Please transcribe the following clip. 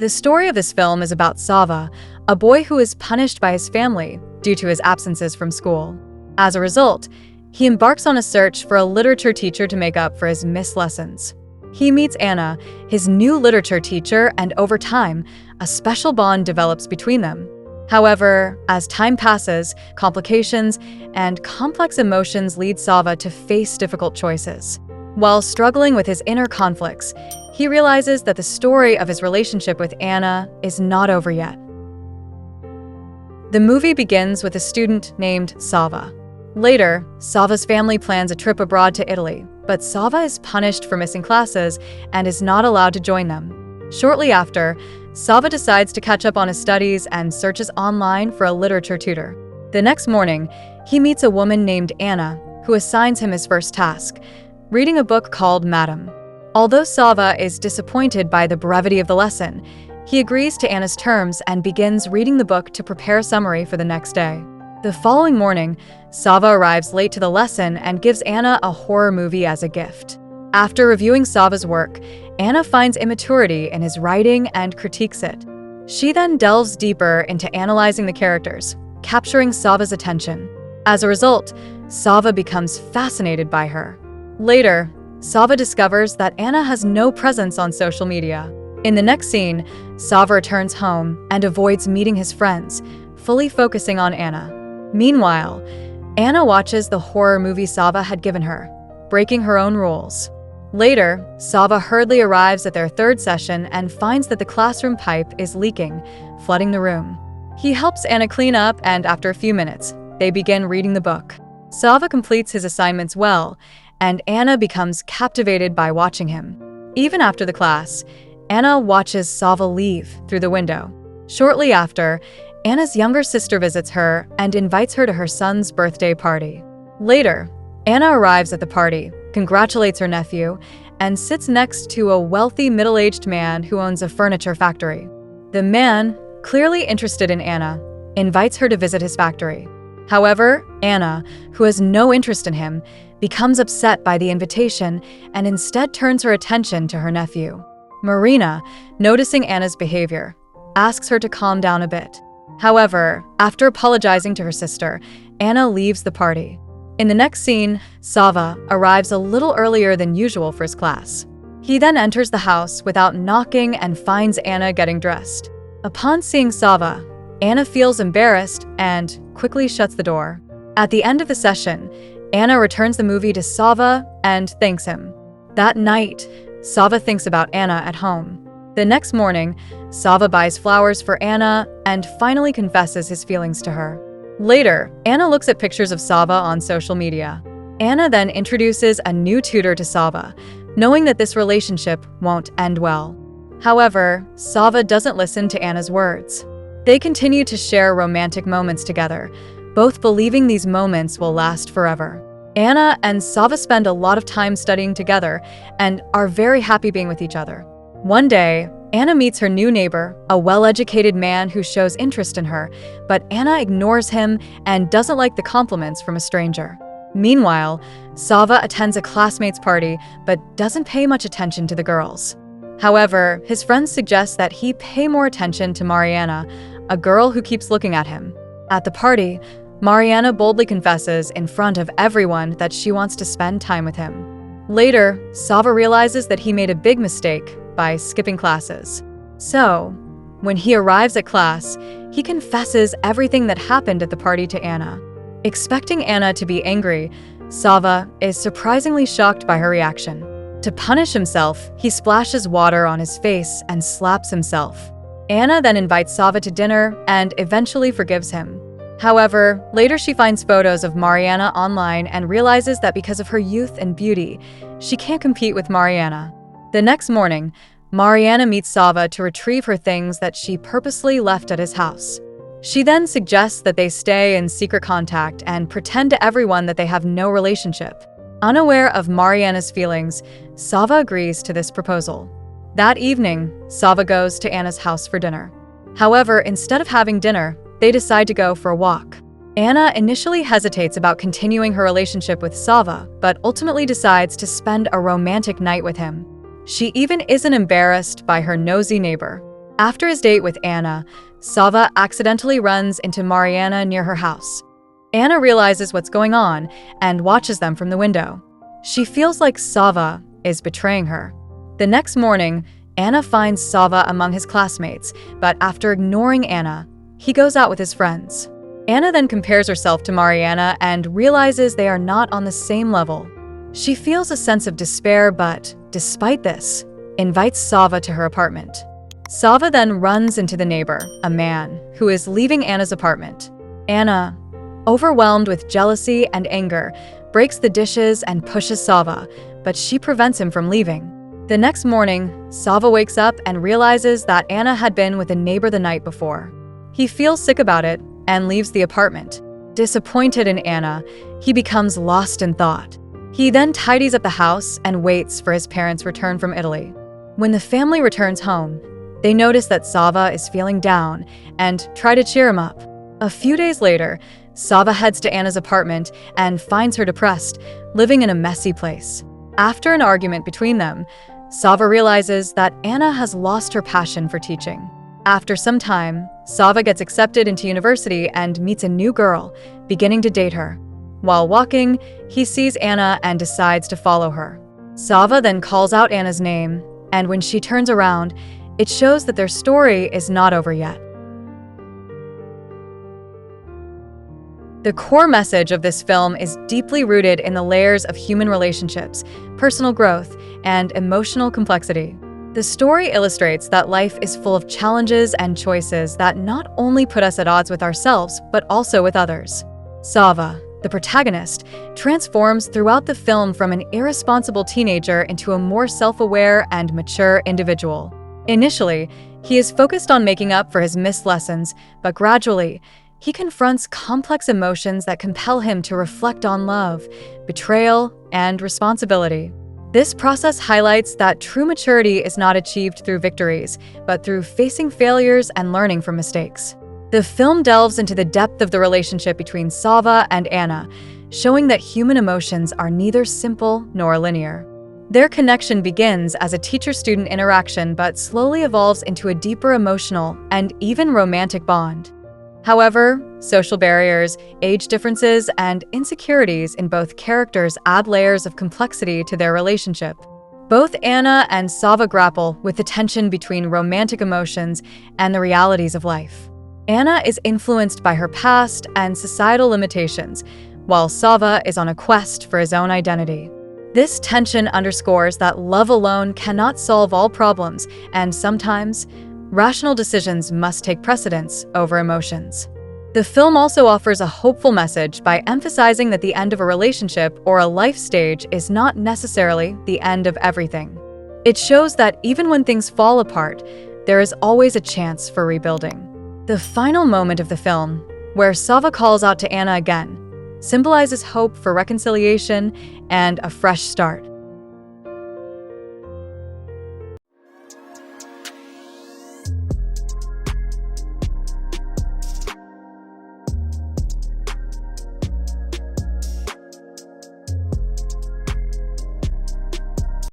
The story of this film is about Sava, a boy who is punished by his family due to his absences from school. As a result, he embarks on a search for a literature teacher to make up for his missed lessons. He meets Anna, his new literature teacher, and over time, a special bond develops between them. However, as time passes, complications and complex emotions lead Sava to face difficult choices. While struggling with his inner conflicts, he realizes that the story of his relationship with Anna is not over yet. The movie begins with a student named Sava. Later, Sava's family plans a trip abroad to Italy, but Sava is punished for missing classes and is not allowed to join them. Shortly after, Sava decides to catch up on his studies and searches online for a literature tutor. The next morning, he meets a woman named Anna, who assigns him his first task, reading a book called Madam. Although Sava is disappointed by the brevity of the lesson, he agrees to Anna's terms and begins reading the book to prepare a summary for the next day. The following morning, Sava arrives late to the lesson and gives Anna a horror movie as a gift. After reviewing Sava's work, Anna finds immaturity in his writing and critiques it. She then delves deeper into analyzing the characters, capturing Sava's attention. As a result, Sava becomes fascinated by her. Later, Sava discovers that Anna has no presence on social media. In the next scene, Sava returns home and avoids meeting his friends, fully focusing on Anna. Meanwhile, Anna watches the horror movie Sava had given her, breaking her own rules. Later, Sava hurriedly arrives at their third session and finds that the classroom pipe is leaking, flooding the room. He helps Anna clean up, and after a few minutes, they begin reading the book. Sava completes his assignments well, and Anna becomes captivated by watching him. Even after the class, Anna watches Sava leave through the window. Shortly after, Anna's younger sister visits her and invites her to her son's birthday party. Later, Anna arrives at the party, congratulates her nephew, and sits next to a wealthy middle-aged man who owns a furniture factory. The man, clearly interested in Anna, invites her to visit his factory. However, Anna, who has no interest in him, becomes upset by the invitation and instead turns her attention to her nephew. Marina, noticing Anna's behavior, asks her to calm down a bit. However, after apologizing to her sister, Anna leaves the party. In the next scene, Sava arrives a little earlier than usual for his class. He then enters the house without knocking and finds Anna getting dressed. Upon seeing Sava, Anna feels embarrassed and quickly shuts the door. At the end of the session, Anna returns the movie to Sava and thanks him. That night, Sava thinks about Anna at home. The next morning, Sava buys flowers for Anna and finally confesses his feelings to her. Later, Anna looks at pictures of Sava on social media. Anna then introduces a new tutor to Sava, knowing that this relationship won't end well. However, Sava doesn't listen to Anna's words. They continue to share romantic moments together, both believing these moments will last forever. Anna and Sava spend a lot of time studying together and are very happy being with each other. One day, Anna meets her new neighbor, a well-educated man who shows interest in her, but Anna ignores him and doesn't like the compliments from a stranger. Meanwhile, Sava attends a classmate's party but doesn't pay much attention to the girls. However, his friends suggest that he pay more attention to Mariana, a girl who keeps looking at him. At the party, Mariana boldly confesses in front of everyone that she wants to spend time with him. Later, Sava realizes that he made a big mistake by skipping classes. So, when he arrives at class, he confesses everything that happened at the party to Anna. Expecting Anna to be angry, Sava is surprisingly shocked by her reaction. To punish himself, he splashes water on his face and slaps himself. Anna then invites Sava to dinner and eventually forgives him. However, later she finds photos of Mariana online and realizes that because of her youth and beauty, she can't compete with Mariana. The next morning, Mariana meets Sava to retrieve her things that she purposely left at his house. She then suggests that they stay in secret contact and pretend to everyone that they have no relationship. Unaware of Mariana's feelings, Sava agrees to this proposal. That evening, Sava goes to Anna's house for dinner. However, instead of having dinner, they decide to go for a walk. Anna initially hesitates about continuing her relationship with Sava, but ultimately decides to spend a romantic night with him. She even isn't embarrassed by her nosy neighbor. After his date with Anna, Sava accidentally runs into Mariana near her house. Anna realizes what's going on and watches them from the window. She feels like Sava is betraying her. The next morning, Anna finds Sava among his classmates, but after ignoring Anna, he goes out with his friends. Anna then compares herself to Mariana and realizes they are not on the same level. She feels a sense of despair, but despite this, invites Sava to her apartment. Sava then runs into the neighbor, a man, who is leaving Anna's apartment. Anna, overwhelmed with jealousy and anger, breaks the dishes and pushes Sava, but she prevents him from leaving. The next morning, Sava wakes up and realizes that Anna had been with a neighbor the night before. He feels sick about it and leaves the apartment. Disappointed in Anna, he becomes lost in thought. He then tidies up the house and waits for his parents' return from Italy. When the family returns home, they notice that Sava is feeling down and try to cheer him up. A few days later, Sava heads to Anna's apartment and finds her depressed, living in a messy place. After an argument between them, Sava realizes that Anna has lost her passion for teaching. After some time, Sava gets accepted into university and meets a new girl, beginning to date her. While walking, he sees Anna and decides to follow her. Sava then calls out Anna's name, and when she turns around, it shows that their story is not over yet. The core message of this film is deeply rooted in the layers of human relationships, personal growth, and emotional complexity. The story illustrates that life is full of challenges and choices that not only put us at odds with ourselves, but also with others. Sava, the protagonist, transforms throughout the film from an irresponsible teenager into a more self-aware and mature individual. Initially, he is focused on making up for his missed lessons, but gradually, he confronts complex emotions that compel him to reflect on love, betrayal, and responsibility. This process highlights that true maturity is not achieved through victories, but through facing failures and learning from mistakes. The film delves into the depth of the relationship between Sava and Anna, showing that human emotions are neither simple nor linear. Their connection begins as a teacher-student interaction but slowly evolves into a deeper emotional and even romantic bond. However, social barriers, age differences, and insecurities in both characters add layers of complexity to their relationship. Both Anna and Sava grapple with the tension between romantic emotions and the realities of life. Anna is influenced by her past and societal limitations, while Sava is on a quest for his own identity. This tension underscores that love alone cannot solve all problems, and sometimes, rational decisions must take precedence over emotions. The film also offers a hopeful message by emphasizing that the end of a relationship or a life stage is not necessarily the end of everything. It shows that even when things fall apart, there is always a chance for rebuilding. The final moment of the film, where Sava calls out to Anna again, symbolizes hope for reconciliation and a fresh start.